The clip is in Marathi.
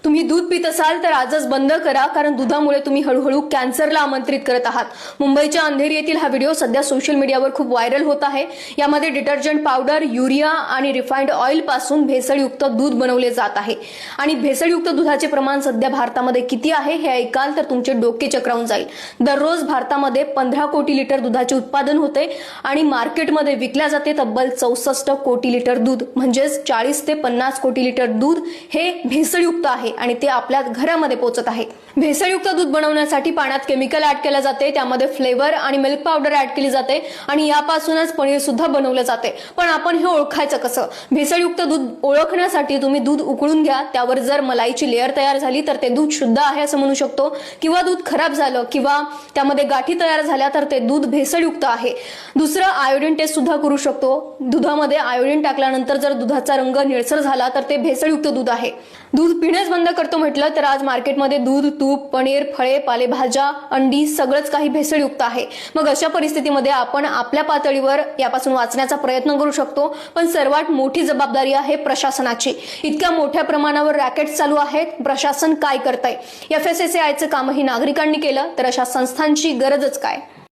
तुम्ही दूध पित असाल तर आजच बंद करा, कारण दुधामुळे तुम्ही हळूहळू कॅन्सरला आमंत्रित करत आहात। मुंबईच्या अंधेरी येथील हा व्हिडिओ सध्या सोशल मीडियावर खूप व्हायरल होत आहे। यामध्ये डिटर्जंट पावडर, युरिया आणि रिफाइंड ऑइल पासून भेसळयुक्त दूध बनवले जात आहे आणि भेसळयुक्त दुधाचे प्रमाण सध्या भारतामध्ये किती आहे हे ऐकाल तर तुमचे डोके चक्रावून जाईल। दररोज भारतामध्ये 15 कोटी लिटर दुधाचे उत्पादन होते आणि मार्केटमध्ये विकल्या जाते तब्बल 64 कोटी लिटर दूध, म्हणजेच 40 ते 50 कोटी लिटर दूध हे भेसळयुक्त आहे आणि ते आपल्या घरामध्ये पोहोचत आहे। भेसळयुक्त दूध बनवण्यासाठी पाण्यात केमिकल ऍड केले जाते, त्यामध्ये फ्लेवर आणि मिल्क पावडर ऍड केली जाते आणि यापासूनच पनीर सुद्धा बनवले जाते। पण आपण हे ओळखायचं कसं? भेसळयुक्त दूध ओळखण्यासाठी तुम्ही दूध उकळून घ्या, त्यावर जर मलाईची लेयर तयार झाली तर ते दूध शुद्ध आहे असं म्हणू शकतो, किंवा दूध खराब झालं किंवा त्यामध्ये गाठी तयार झाल्या तर ते दूध भेसळयुक्त आहे। दुसरं, आयोडीन टेस्ट सुद्धा करू शकतो। दुधामध्ये आयोडीन टाकल्यानंतर जर दुधाचा रंग निळसर झाला तर ते भेसळयुक्त दूध आहे। दूध पिणेच बंद करतो म्हटलं तर आज मार्केटमध्ये दूध, तूप, पनीर, फळे, पालेभाज्या, अंडी सगळंच काही भेसळयुक्त आहे। मग अशा परिस्थितीमध्ये आपण आपल्या पातळीवर यापासून वाचण्याचा प्रयत्न करू शकतो, पण सर्वात मोठी जबाबदारी आहे प्रशासनाची। इतक्या मोठ्या प्रमाणावर रॅकेट्स चालू आहेत, प्रशासन काय करतंय? FSSAIचं कामही नागरिकांनी केलं तर अशा संस्थांची गरजच काय?